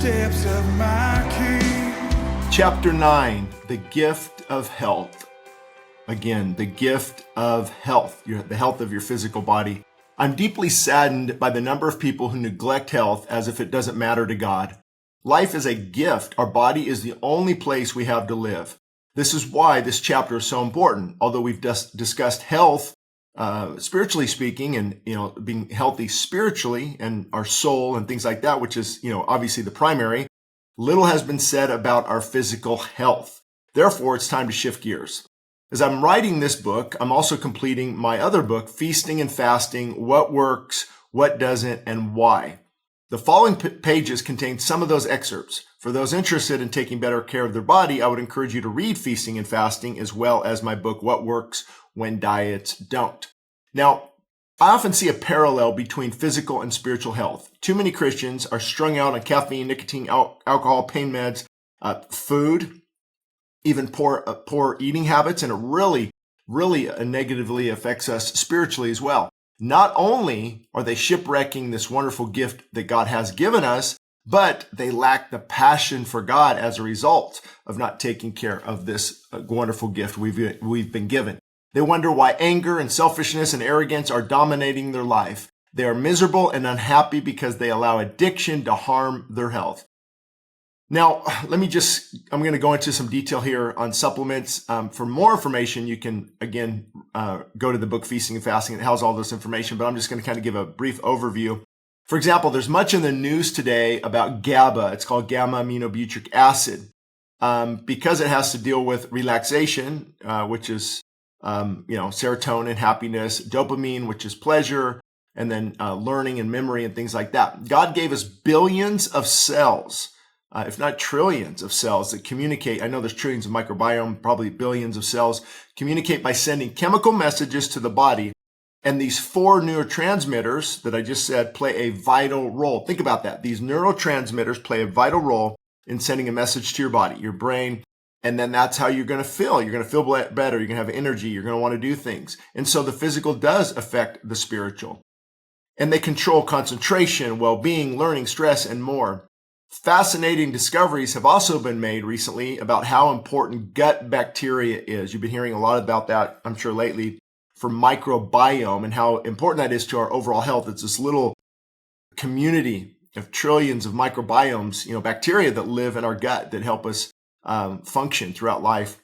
footsteps of my King. Chapter 9, the gift of health. Again, the gift of health, the health of your physical body. I'm deeply saddened by the number of people who neglect health as if it doesn't matter to God. Life is a gift. Our body is the only place we have to live. This is why this chapter is so important. Although we've discussed health, spiritually speaking, and being healthy spiritually and our soul and things like that, which is obviously the primary, little has been said about our physical health. Therefore, it's time to shift gears. As I'm writing this book, I'm also completing my other book, Feasting and Fasting: What Works, What Doesn't, and Why. The following pages contain some of those excerpts. For those interested in taking better care of their body, I would encourage you to read Feasting and Fasting as well as my book, What Works When Diets Don't. Now, I often see a parallel between physical and spiritual health. Too many Christians are strung out on caffeine, nicotine, alcohol, pain meds, food, even poor eating habits, and it really negatively affects us spiritually as well. Not only are they shipwrecking this wonderful gift that God has given us, but they lack the passion for God as a result of not taking care of this wonderful gift we've been given. They wonder why anger and selfishness and arrogance are dominating their life. They are miserable and unhappy because they allow addiction to harm their health. Now, I'm going to go into some detail here on supplements. For more information, you can, again, go to the book Feasting and Fasting. It has all this information, but I'm just going to kind of give a brief overview. For example, there's much in the news today about GABA. It's called gamma-aminobutyric acid, because it has to deal with relaxation, which is, serotonin, happiness, dopamine, which is pleasure, and then learning and memory and things like that. God gave us billions of cells, if not trillions of cells that communicate. I know there's trillions of microbiome, probably billions of cells, communicate by sending chemical messages to the body. And these 4 neurotransmitters that I just said play a vital role. Think about that. These neurotransmitters play a vital role in sending a message to your body, your brain, and then that's how you're going to feel. You're going to feel better. You're going to have energy. You're going to want to do things. And so the physical does affect the spiritual. And they control concentration, well-being, learning, stress, and more. Fascinating discoveries have also been made recently about how important gut bacteria is. You've been hearing a lot about that, I'm sure, lately, for microbiome and how important that is to our overall health. It's this little community of trillions of microbiomes, bacteria that live in our gut that help us function throughout life.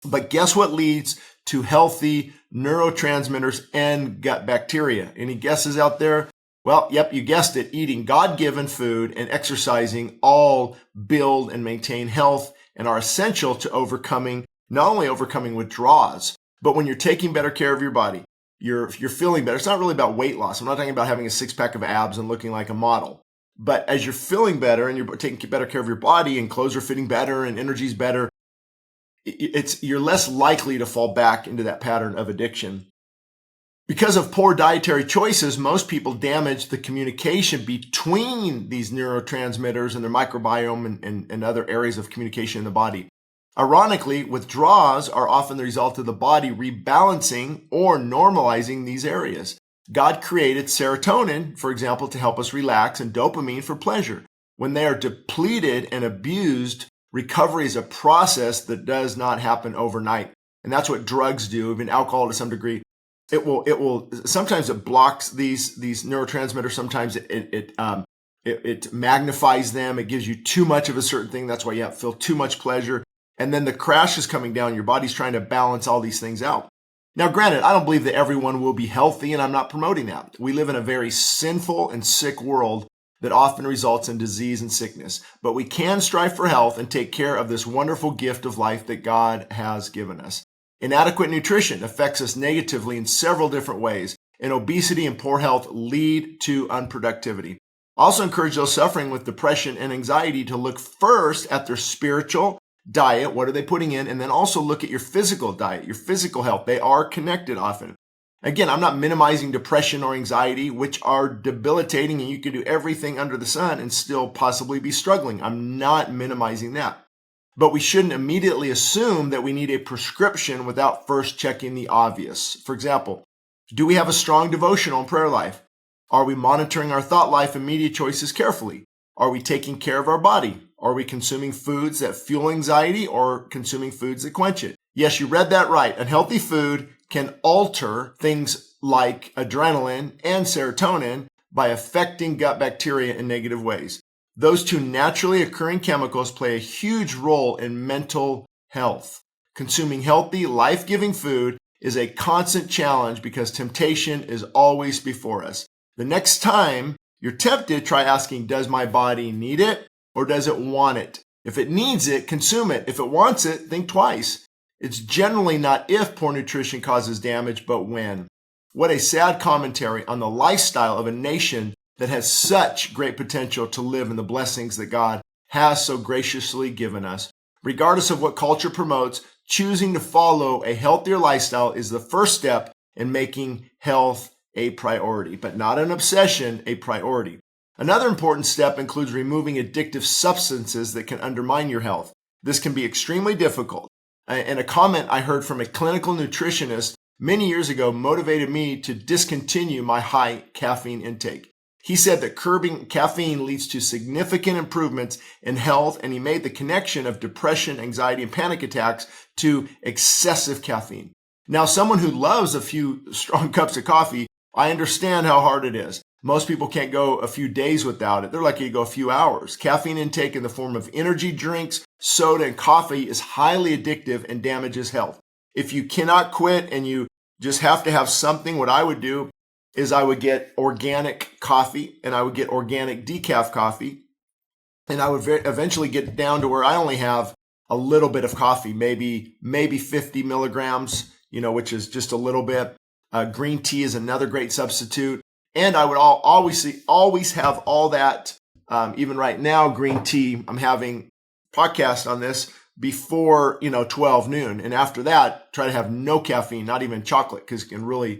But guess what leads to healthy neurotransmitters and gut bacteria? Any guesses out there? Well, yep, you guessed it. Eating God-given food and exercising all build and maintain health and are essential to not only overcoming withdrawals, but when you're taking better care of your body, you're feeling better. It's not really about weight loss. I'm not talking about having a 6-pack of abs and looking like a model. But as you're feeling better and you're taking better care of your body and clothes are fitting better and energy's better, you're less likely to fall back into that pattern of addiction. Because of poor dietary choices, most people damage the communication between these neurotransmitters and their microbiome and other areas of communication in the body. Ironically, withdrawals are often the result of the body rebalancing or normalizing these areas. God created serotonin, for example, to help us relax, and dopamine for pleasure. When they are depleted and abused, recovery is a process that does not happen overnight. And that's what drugs do, even alcohol to some degree. Sometimes it blocks these neurotransmitters. Sometimes it magnifies them. It gives you too much of a certain thing. That's why you feel too much pleasure. And then the crash is coming down. Your body's trying to balance all these things out. Now, granted, I don't believe that everyone will be healthy, and I'm not promoting that. We live in a very sinful and sick world that often results in disease and sickness. But we can strive for health and take care of this wonderful gift of life that God has given us. Inadequate nutrition affects us negatively in several different ways, and obesity and poor health lead to unproductivity. Also encourage those suffering with depression and anxiety to look first at their spiritual diet. What are they putting in? And then also look at your physical diet, your physical health. They are connected often. Again, I'm not minimizing depression or anxiety, which are debilitating, and you can do everything under the sun and still possibly be struggling. I'm not minimizing that. But we shouldn't immediately assume that we need a prescription without first checking the obvious. For example, do we have a strong devotional and prayer life? Are we monitoring our thought life and media choices carefully? Are we taking care of our body? Are we consuming foods that fuel anxiety or consuming foods that quench it? Yes, you read that right. Unhealthy food can alter things like adrenaline and serotonin by affecting gut bacteria in negative ways. Those two naturally occurring chemicals play a huge role in mental health. Consuming healthy, life-giving food is a constant challenge because temptation is always before us. The next time you're tempted, try asking, does my body need it or does it want it? If it needs it, consume it. If it wants it, think twice. It's generally not if poor nutrition causes damage, but when. What a sad commentary on the lifestyle of a nation that has such great potential to live in the blessings that God has so graciously given us. Regardless of what culture promotes, choosing to follow a healthier lifestyle is the first step in making health a priority, but not an obsession, a priority. Another important step includes removing addictive substances that can undermine your health. This can be extremely difficult. And a comment I heard from a clinical nutritionist many years ago motivated me to discontinue my high caffeine intake. He said that curbing caffeine leads to significant improvements in health, and he made the connection of depression, anxiety, and panic attacks to excessive caffeine. Now, someone who loves a few strong cups of coffee, I understand how hard it is. Most people can't go a few days without it. They're lucky to go a few hours. Caffeine intake in the form of energy drinks, soda, and coffee is highly addictive and damages health. If you cannot quit and you just have to have something, what I would do is I would get organic coffee and I would get organic decaf coffee. And I would eventually get down to where I only have a little bit of coffee, maybe 50 milligrams, which is just a little bit. Green tea is another great substitute. And I would always have all that. Even right now, green tea, I'm having podcast on this before, 12 noon. And after that, try to have no caffeine, not even chocolate, because it can really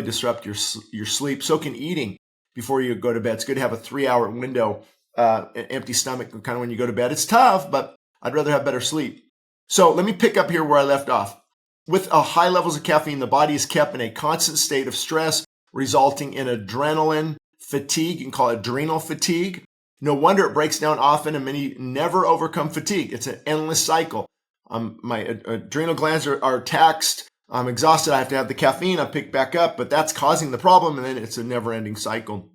disrupt your sleep. So can eating before you go to bed. It's good to have a 3-hour window, an empty stomach, kind of when you go to bed. It's tough, but I'd rather have better sleep. So let me pick up here where I left off. With high levels of caffeine, the body is kept in a constant state of stress, resulting in adrenaline fatigue. You can call it adrenal fatigue. No wonder it breaks down often, and many never overcome fatigue. It's an endless cycle. My adrenal glands are taxed. I'm exhausted. I have to have the caffeine. I pick back up, but that's causing the problem, and then it's a never-ending cycle.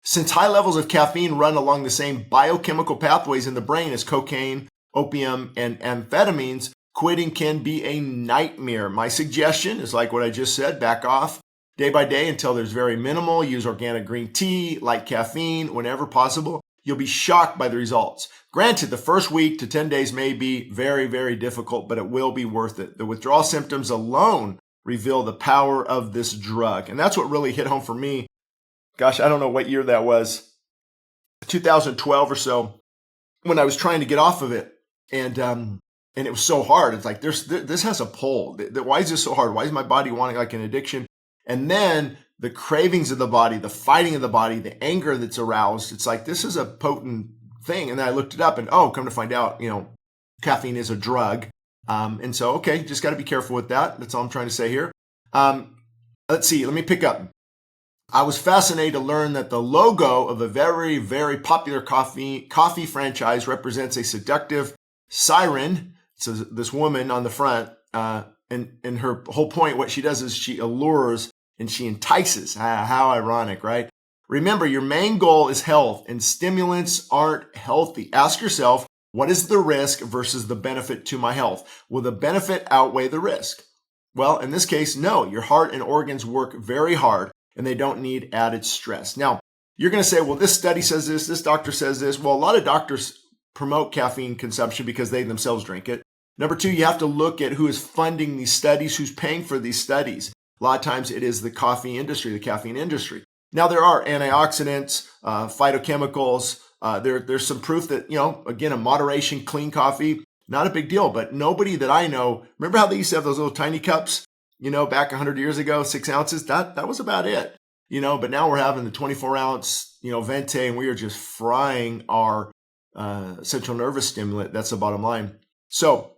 Since high levels of caffeine run along the same biochemical pathways in the brain as cocaine, opium, and amphetamines, quitting can be a nightmare. My suggestion is like what I just said, back off day by day until there's very minimal. Use organic green tea, light caffeine whenever possible. You'll be shocked by the results. Granted, the first week to 10 days may be very, very difficult, but it will be worth it. The withdrawal symptoms alone reveal the power of this drug. And that's what really hit home for me. Gosh, I don't know what year that was, 2012 or so, when I was trying to get off of it. And it was so hard. It's like, this has a pull. Why is this so hard? Why is my body wanting like an addiction? And then the cravings of the body, the fighting of the body, the anger that's aroused. It's like, this is a potent thing. And then I looked it up and, come to find out, caffeine is a drug. And so, okay, just got to be careful with that. That's all I'm trying to say here. Let's see. Let me pick up. I was fascinated to learn that the logo of a very, very popular coffee franchise represents a seductive siren. So this woman on the front, and her whole point, what she does is she allures and she entices. How ironic, right? Remember, your main goal is health, and stimulants aren't healthy. Ask yourself, what is the risk versus the benefit to my health? Will the benefit outweigh the risk? Well, in this case, no. Your heart and organs work very hard, and they don't need added stress. Now, you're going to say, well, this study says this doctor says this. Well, a lot of doctors promote caffeine consumption because they themselves drink it. Number two, you have to look at who is funding these studies, who's paying for these studies. A lot of times it is the coffee industry, the caffeine industry. Now, there are antioxidants, phytochemicals. There's some proof that, again, a moderation, clean coffee, not a big deal. But nobody that I know, remember how they used to have those little tiny cups, back 100 years ago, 6 ounces? That was about it, but now we're having the 24-ounce, Venti, and we are just frying our central nervous stimulant. That's the bottom line. So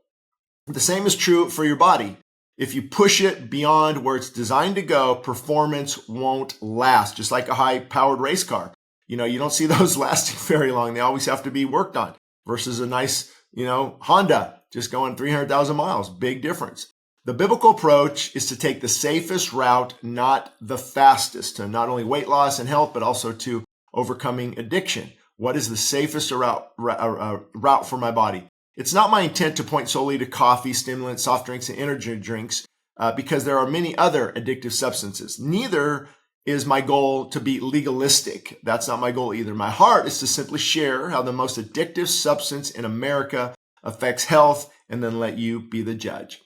the same is true for your body. If you push it beyond where it's designed to go, performance won't last, just like a high-powered race car. You don't see those lasting very long. They always have to be worked on versus a nice, Honda just going 300,000 miles. Big difference. The biblical approach is to take the safest route, not the fastest, to not only weight loss and health, but also to overcoming addiction. What is the safest route for my body? It's not my intent to point solely to coffee, stimulants, soft drinks, and energy drinks because there are many other addictive substances. Neither is my goal to be legalistic. That's not my goal either. My heart is to simply share how the most addictive substance in America affects health and then let you be the judge.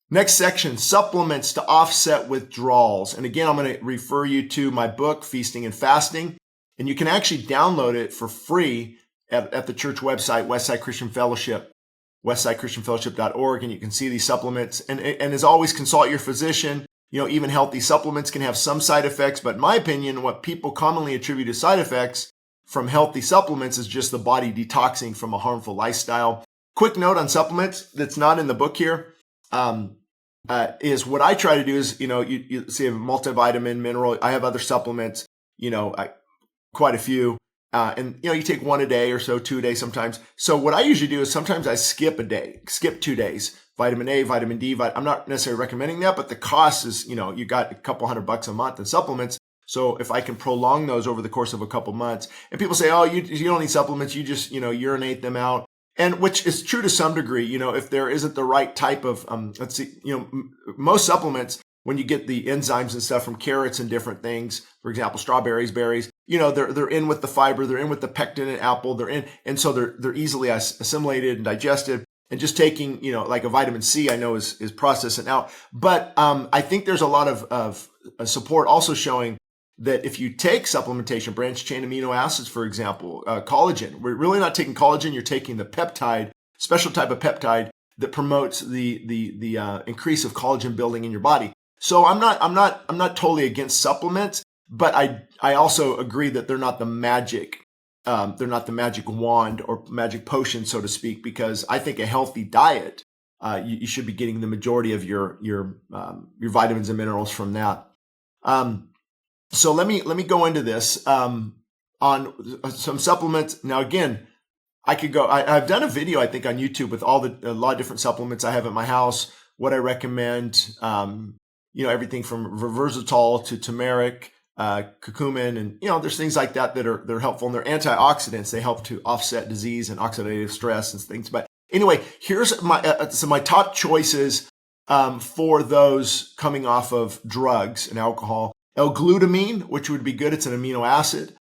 Next section, supplements to offset withdrawals. And again, I'm going to refer you to my book, Feasting and Fasting. And you can actually download it for free at the church website, Westside Christian Fellowship, westsidechristianfellowship.org. And you can see these supplements. And as always, consult your physician. Even healthy supplements can have some side effects. But in my opinion, what people commonly attribute as side effects from healthy supplements is just the body detoxing from a harmful lifestyle. Quick note on supplements that's not in the book here. Is what I try to do is, you see a multivitamin, mineral. I have other supplements, quite a few. And you take one a day or so, 2 a day sometimes. So what I usually do is sometimes I skip 2 days, vitamin A, vitamin D. I'm not necessarily recommending that, but the cost is, you got a couple $100 a month in supplements. So if I can prolong those over the course of a couple months, and people say, oh, you don't need supplements. You just, urinate them out. And which is true to some degree, if there isn't the right type of, most supplements, when you get the enzymes and stuff from carrots and different things, for example, strawberries, berries, they're in with the fiber, they're in with the pectin in apple, they're in, and so they're easily assimilated and digested. And just taking, like a vitamin C, I know is processing out. But I think there's a lot of support also showing that if you take supplementation, branched chain amino acids, for example, collagen, we're really not taking collagen. You're taking the peptide, special type of peptide that promotes the increase of collagen building in your body. So I'm not totally against supplements, but I also agree that they're not the magic wand or magic potion, so to speak, because I think a healthy diet, you should be getting the majority of your vitamins and minerals from that. So let me go into this on some supplements. Now, again, I've done a video, I think, on YouTube with a lot of different supplements I have at my house, what I recommend, everything from resveratrol to turmeric, curcumin, and, there's things like that are helpful, and they're antioxidants. They help to offset disease and oxidative stress and things. But anyway, here's my top choices for those coming off of drugs and alcohol. L-glutamine, which would be good. It's an amino acid.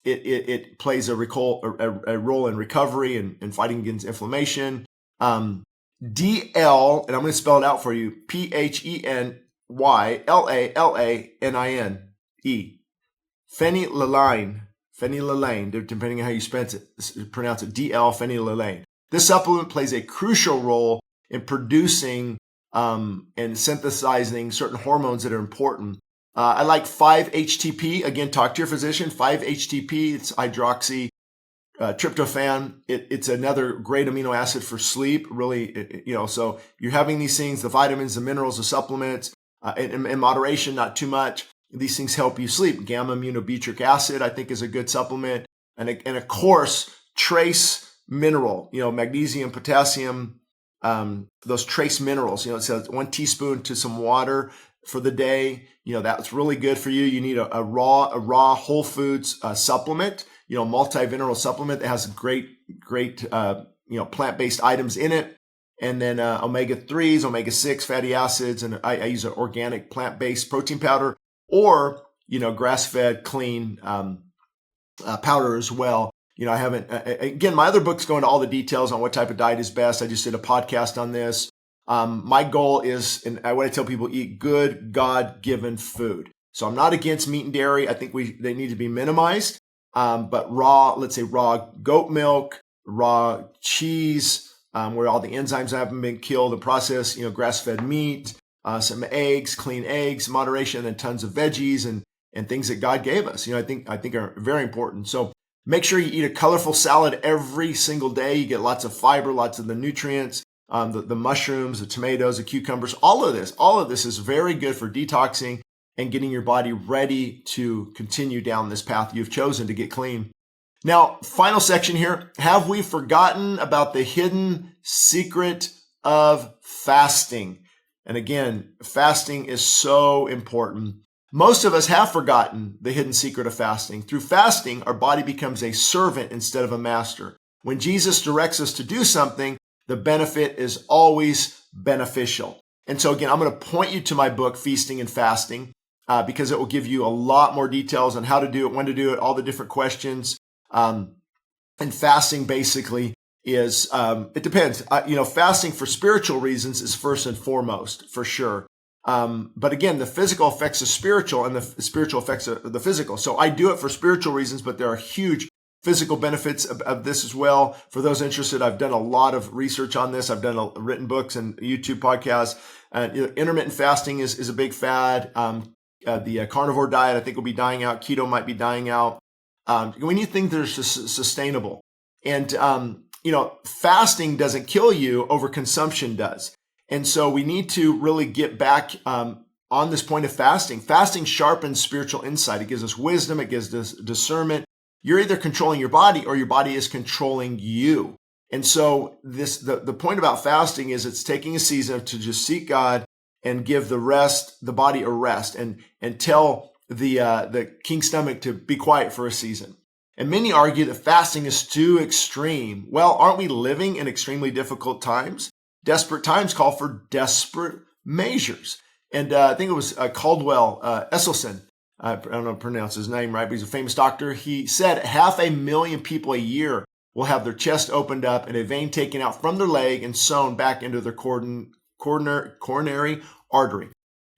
It plays a role in recovery and fighting against inflammation. DL, and I'm going to spell it out for you. PHENYLALANINE. Phenylalanine, depending on how you pronounce it. DL, phenylalanine. This supplement plays a crucial role in producing and synthesizing certain hormones that are important. I like 5-HTP. Again, talk to your physician. 5-HTP, it's hydroxy tryptophan. It's another great amino acid for sleep. Really, so you're having these things, the vitamins, the minerals, the supplements, in moderation, not too much. These things help you sleep. Gamma aminobutyric acid, I think, is a good supplement. And of course, trace mineral, magnesium, potassium, those trace minerals, it says 1 teaspoon to some water for the day. That's really good for you. You need a raw whole foods supplement, multi-mineral supplement that has great, plant-based items in it. And then omega-3s, omega-6 fatty acids. And I use an organic plant-based protein powder or, grass-fed clean powder as well. I haven't, again, my other books go into all the details on what type of diet is best. I just did a podcast on this. My goal is, and I want to tell people, eat good, God-given food. So I'm not against meat and dairy. I think they need to be minimized. But let's say raw goat milk, raw cheese, where all the enzymes haven't been killed and processed, grass-fed meat, some eggs, clean eggs, moderation, and tons of veggies and things that God gave us, I think are very important. So make sure you eat a colorful salad every single day. You get lots of fiber, lots of the nutrients. The mushrooms, the tomatoes, the cucumbers, all of this is very good for detoxing and getting your body ready to continue down this path you've chosen to get clean. Now, final section here. Have we forgotten about the hidden secret of fasting? And again, fasting is so important. Most of us have forgotten the hidden secret of fasting. Through fasting, our body becomes a servant instead of a master. When Jesus directs us to do something, the benefit is always beneficial. And so again, I'm going to point you to my book, Feasting and Fasting, because it will give you a lot more details on how to do it, when to do it, all the different questions. And fasting basically is, it depends. Fasting for spiritual reasons is first and foremost, for sure. But again, the physical affects the spiritual and the spiritual affects the physical. So I do it for spiritual reasons, but there are huge physical benefits of this as well. For those interested, I've done a lot of research on this. I've done written books and YouTube podcasts. Intermittent fasting is a big fad. The carnivore diet, I think, will be dying out. Keto might be dying out. We need things that are sustainable. And, fasting doesn't kill you, overconsumption does. And so we need to really get back on this point of fasting. Fasting sharpens spiritual insight. It gives us wisdom. It gives us discernment. You're either controlling your body or your body is controlling you. And so the point about fasting is it's taking a season to just seek God and give the body a rest and tell the king stomach to be quiet for a season. And many argue that fasting is too extreme. Well, aren't we living in extremely difficult times? Desperate times call for desperate measures. And I think it was Caldwell Esselstyn. I don't know how to pronounce his name right, but he's a famous doctor. He said 500,000 people a year will have their chest opened up and a vein taken out from their leg and sewn back into their coronary artery.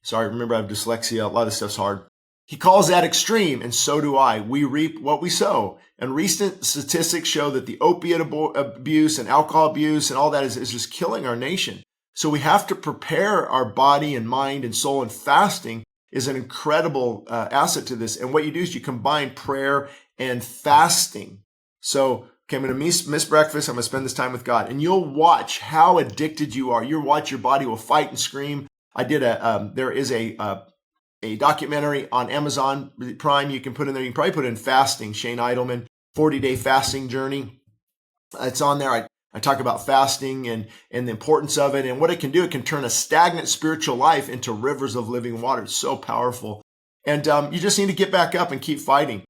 Sorry, remember I have dyslexia. A lot of stuff's hard. He calls that extreme, and so do I. We reap what we sow. And recent statistics show that the opiate abuse and alcohol abuse and all that is just killing our nation. So we have to prepare our body and mind and soul, and fasting is an incredible asset to this. And what you do is you combine prayer and fasting. So, okay, I'm going to miss breakfast. I'm going to spend this time with God. And you'll watch how addicted you are. You'll watch your body will fight and scream. There is a documentary on Amazon Prime you can put in there. You can probably put in fasting, Shane Idleman, 40-day fasting journey. It's on there. I talk about fasting and the importance of it and what it can do. It can turn a stagnant spiritual life into rivers of living water. It's so powerful. And you just need to get back up and keep fighting.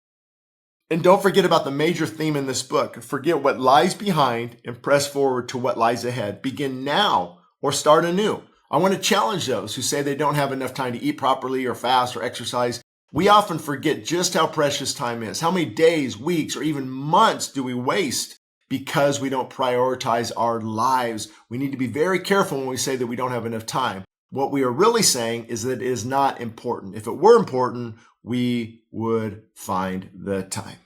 And don't forget about the major theme in this book. Forget what lies behind and press forward to what lies ahead. Begin now or start anew. I want to challenge those who say they don't have enough time to eat properly or fast or exercise. We often forget just how precious time is. How many days, weeks, or even months do we waste because we don't prioritize our lives? We need to be very careful when we say that we don't have enough time. What we are really saying is that it is not important. If it were important, we would find the time.